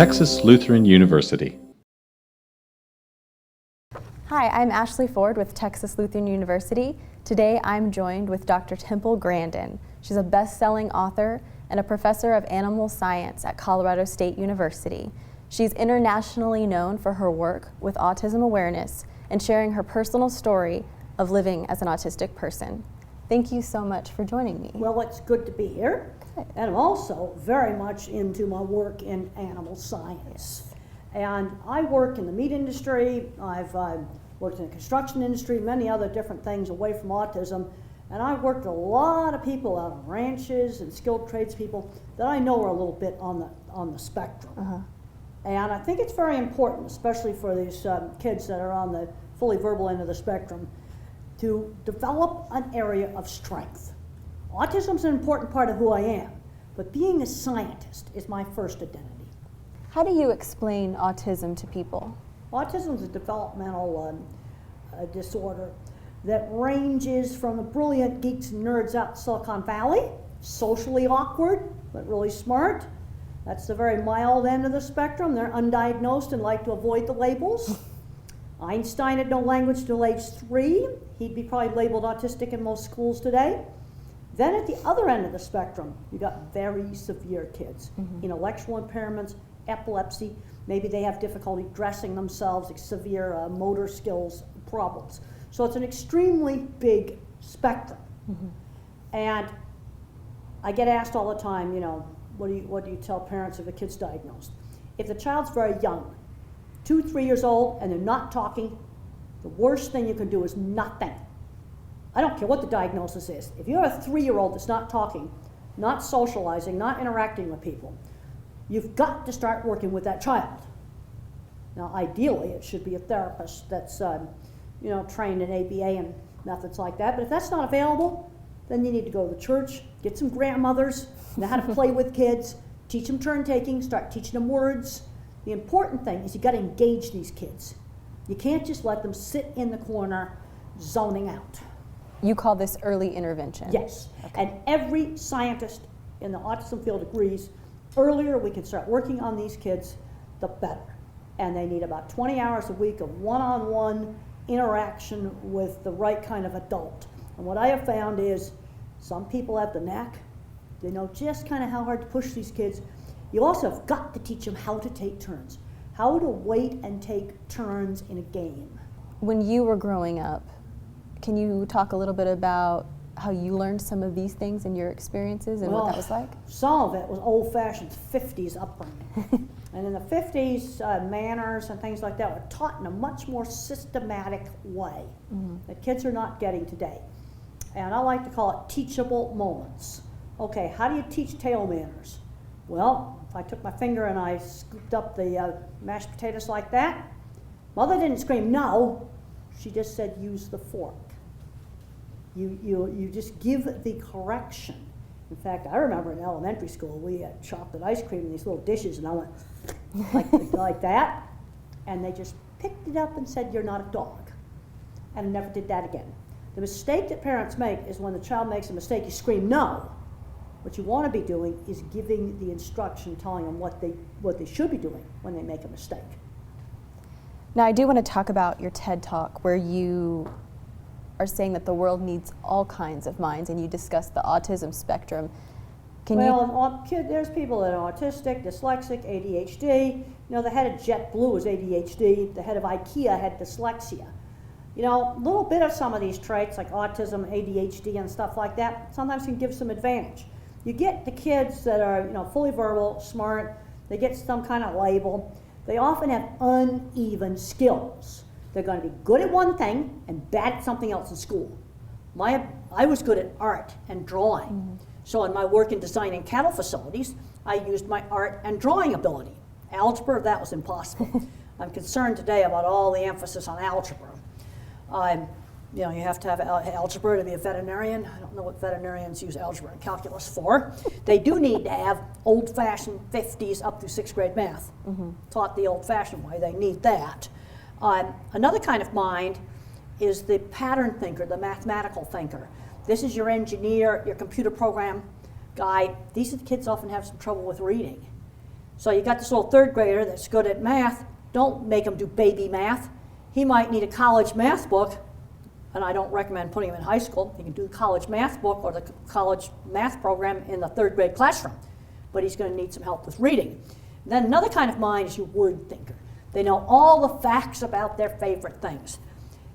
Texas Lutheran University. Hi, I'm Ashlie Ford with Texas Lutheran University. Today I'm joined with Dr. Temple Grandin. She's a best-selling author and a professor of animal science at Colorado State University. She's internationally known for her work with autism awareness and sharing her personal story of living as an autistic person. Thank you so much for joining me. Well, it's good to be here. Good. And I'm also very much into my work in animal science. And I work in the meat industry. I've worked in the construction industry, many other different things away from autism. And I've worked with a lot of people out on ranches and skilled tradespeople that I know are a little bit on the spectrum. And I think it's very important, especially for these kids that are on the fully verbal end of the spectrum, to develop an area of strength. Autism's an important part of who I am, but being a scientist is my first identity. How do you explain autism to people? Autism is a developmental disorder that ranges from the brilliant geeks and nerds out in Silicon Valley, socially awkward, but really smart. That's the very mild end of the spectrum. They're undiagnosed and like to avoid the labels. Einstein had no language till age 3. He'd be probably labeled autistic in most schools today. Then at the other end of the spectrum, you got very severe kids. Intellectual impairments, epilepsy, maybe they have difficulty dressing themselves, like severe motor skills problems. So it's an extremely big spectrum. And I get asked all the time, what do you tell parents if a kid's diagnosed? If the child's very young, 2, 3 years old, and they're not talking, the worst thing you can do is nothing. I don't care what the diagnosis is. If you have a 3-year-old that's not talking, not socializing, not interacting with people, you've got to start working with that child. Now, ideally, it should be a therapist that's trained in ABA and methods like that. But if that's not available, then you need to go to the church, get some grandmothers, know how to play with kids, teach them turn taking, start teaching them words. The important thing is you got to engage these kids. You can't just let them sit in the corner zoning out. You call this early intervention? Yes, okay. And every scientist in the autism field agrees, earlier we can start working on these kids, the better. And they need about 20 hours a week of one-on-one interaction with the right kind of adult. And what I have found is some people have the knack. They know just kind of how hard to push these kids. You also have got to teach them how to take turns, how to wait and take turns in a game. When you were growing up, can you talk a little bit about how you learned some of these things in your experiences and what that was like? Some of it was old-fashioned 50s upbringing. And in the 50s, manners and things like that were taught in a much more systematic way that kids are not getting today. And I like to call it teachable moments. Okay, how do you teach tail manners? Well, if I took my finger and I scooped up the mashed potatoes like that, Mother didn't scream no, she just said use the fork. You just give the correction. In fact, I remember in elementary school we had chocolate ice cream in these little dishes, and I went like that, and they just picked it up and said, "You're not a dog," and I never did that again. The mistake that parents make is when the child makes a mistake, you scream no. What you want to be doing is giving the instruction, telling them what they should be doing when they make a mistake. Now, I do want to talk about your TED Talk, where you are saying that the world needs all kinds of minds, and you discuss the autism spectrum. There's people that are autistic, dyslexic, ADHD. The head of JetBlue is ADHD. The head of IKEA had dyslexia. A little bit of some of these traits, like autism, ADHD, and stuff like that, sometimes can give some advantage. You get the kids that are, fully verbal, smart, they get some kind of label. They often have uneven skills. They're going to be good at one thing and bad at something else in school. I was good at art and drawing. So in my work in designing cattle facilities, I used my art and drawing ability. Algebra, that was impossible. I'm concerned today about all the emphasis on algebra. You have to have algebra to be a veterinarian. I don't know what veterinarians use algebra and calculus for. They do need to have old-fashioned 50s up through 6th grade math. Taught the old-fashioned way, they need that. Another kind of mind is the pattern thinker, the mathematical thinker. This is your engineer, your computer program guy. These kids often have some trouble with reading. So you got this little third grader that's good at math. Don't make him do baby math. He might need a college math book, and I don't recommend putting him in high school. He can do the college math book or the college math program in the third grade classroom, but he's going to need some help with reading. And then another kind of mind is your word thinker. They know all the facts about their favorite things.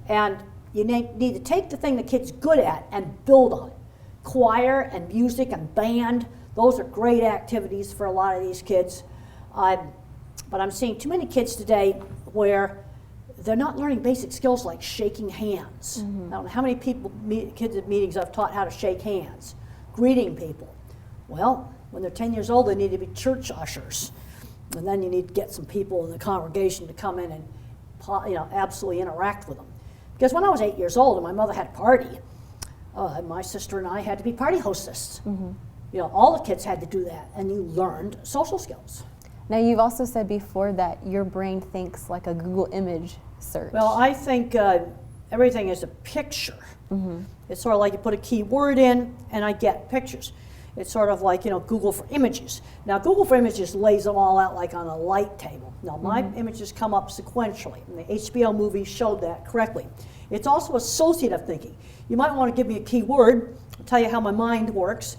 And you need to take the thing the kid's good at and build on it. Choir and music and band, those are great activities for a lot of these kids. But I'm seeing too many kids today where they're not learning basic skills like shaking hands. I don't know how many kids at meetings I've taught how to shake hands, greeting people. Well, when they're 10 years old, they need to be church ushers. And then you need to get some people in the congregation to come in and absolutely interact with them. Because when I was 8 years old and my mother had a party, my sister and I had to be party hostess. All the kids had to do that, and you learned social skills. Now, you've also said before that your brain thinks like a Google image search. Well, I think everything is a picture. It's sort of like you put a keyword in, and I get pictures. It's sort of like, Google for images. Now, Google for images lays them all out like on a light table. Now, my images come up sequentially, and the HBO movie showed that correctly. It's also associative thinking. You might want to give me a keyword, I'll tell you how my mind works,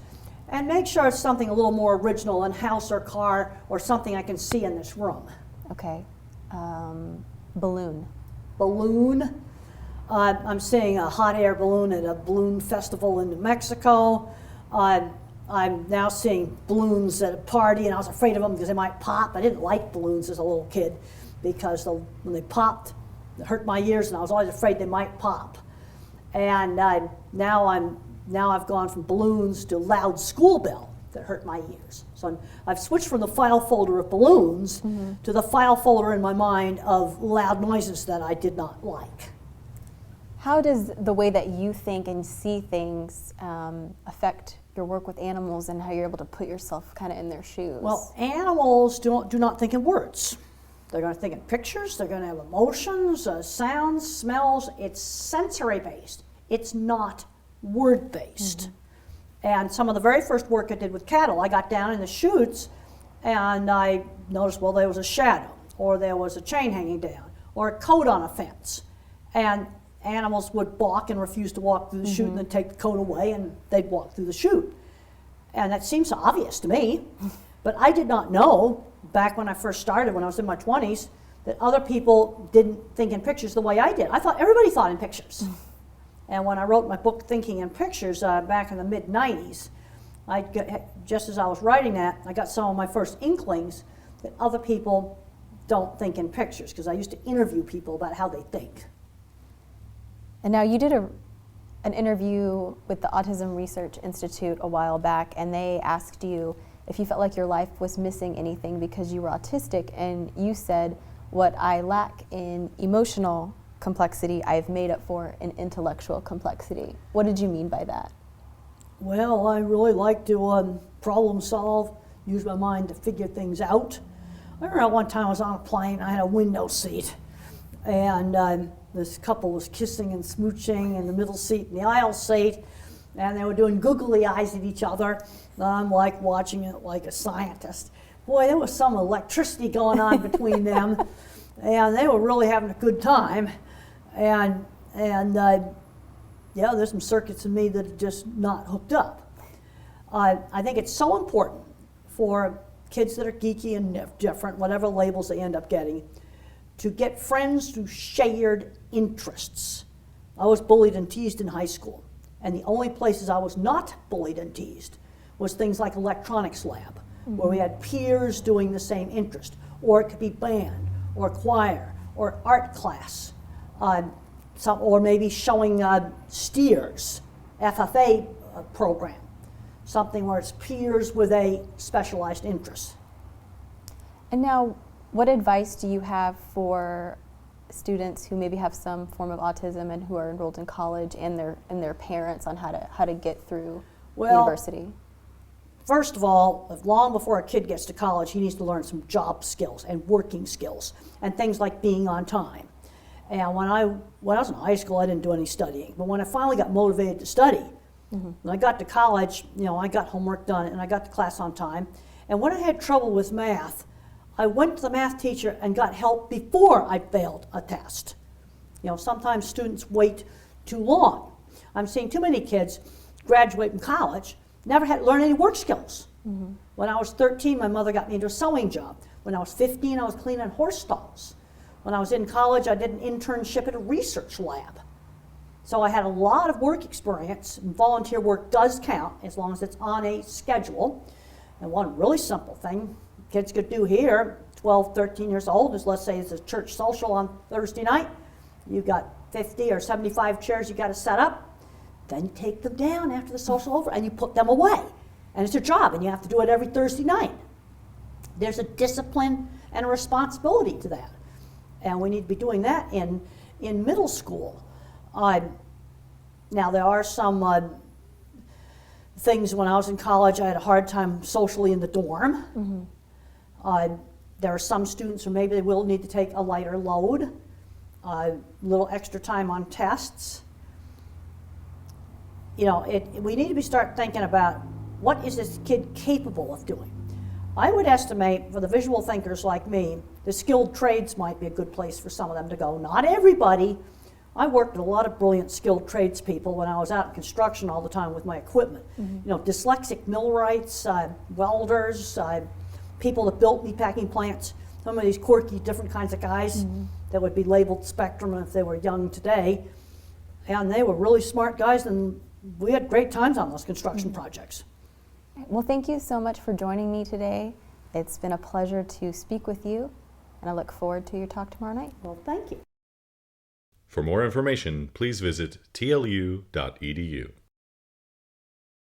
and make sure it's something a little more original than house or car or something I can see in this room. Okay. Balloon. Balloon. I'm seeing a hot air balloon at a balloon festival in New Mexico. I'm now seeing balloons at a party, and I was afraid of them because they might pop. I didn't like balloons as a little kid because when they popped, it hurt my ears, and I was always afraid they might pop. And now I've gone from balloons to loud school bell that hurt my ears. So I've switched from the file folder of balloons to the file folder in my mind of loud noises that I did not like. How does the way that you think and see things affect your work with animals and how you're able to put yourself kind of in their shoes? Well, animals do not think in words. They're going to think in pictures. They're going to have emotions, sounds, smells. It's sensory-based. It's not word-based. And some of the very first work I did with cattle, I got down in the chutes and I noticed, well, there was a shadow, or there was a chain hanging down, or a coat on a fence. And animals would balk and refuse to walk through the chute and then take the coat away and they'd walk through the chute. And that seems obvious to me, but I did not know back when I first started, when I was in my 20s, that other people didn't think in pictures the way I did. I thought everybody thought in pictures. And when I wrote my book, Thinking in Pictures, back in the mid-90s, just as I was writing that, I got some of my first inklings that other people don't think in pictures, because I used to interview people about how they think. And now you did an interview with the Autism Research Institute a while back, and they asked you if you felt like your life was missing anything because you were autistic, and you said, what I lack in emotional complexity, I've made up for in intellectual complexity. What did you mean by that? Well, I really like to problem solve, use my mind to figure things out. I remember one time I was on a plane, I had a window seat, and this couple was kissing and smooching in the middle seat and the aisle seat, and they were doing googly eyes at each other. And I'm like watching it like a scientist. Boy, there was some electricity going on between them, and they were really having a good time. And yeah, there's some circuits in me that are just not hooked up. I think it's so important for kids that are geeky and different, whatever labels they end up getting, to get friends through shared interests. I was bullied and teased in high school, and the only places I was not bullied and teased was things like electronics lab, where we had peers doing the same interest, or it could be band, or choir, or art class, or maybe showing steers, FFA program, something where it's peers with a specialized interest. And now, what advice do you have for students who maybe have some form of autism and who are enrolled in college, and their parents on how to get through university? First of all, long before a kid gets to college, he needs to learn some job skills and working skills and things like being on time. And when I was in high school, I didn't do any studying. But when I finally got motivated to study, when I got to college, I got homework done and I got to class on time. And when I had trouble with math, I went to the math teacher and got help before I failed a test. You know, sometimes students wait too long. I'm seeing too many kids graduate from college, never had to learn any work skills. Mm-hmm. When I was 13, my mother got me into a sewing job. When I was 15, I was cleaning horse stalls. When I was in college, I did an internship at a research lab. So I had a lot of work experience, and volunteer work does count as long as it's on a schedule. And one really simple thing kids could do here, 12, 13 years old, is let's say it's a church social on Thursday night. You've got 50 or 75 chairs you got to set up. Then you take them down after the social over and you put them away. And it's your job, and you have to do it every Thursday night. There's a discipline and a responsibility to that. And we need to be doing that in middle school. Now there are some things when I was in college, I had a hard time socially in the dorm. Mm-hmm. There are some students who maybe they will need to take a lighter load, a little extra time on tests. You know, we need to start thinking about what is this kid capable of doing. I would estimate for the visual thinkers like me, the skilled trades might be a good place for some of them to go. Not everybody. I worked with a lot of brilliant skilled tradespeople when I was out in construction all the time with my equipment. Mm-hmm. You know, dyslexic millwrights, welders, people that built meatpacking plants, some of these quirky different kinds of guys mm-hmm. that would be labeled spectrum if they were young today. And they were really smart guys, and we had great times on those construction mm-hmm. projects. Well, thank you so much for joining me today. It's been a pleasure to speak with you, and I look forward to your talk tomorrow night. Well, thank you. For more information, please visit tlu.edu.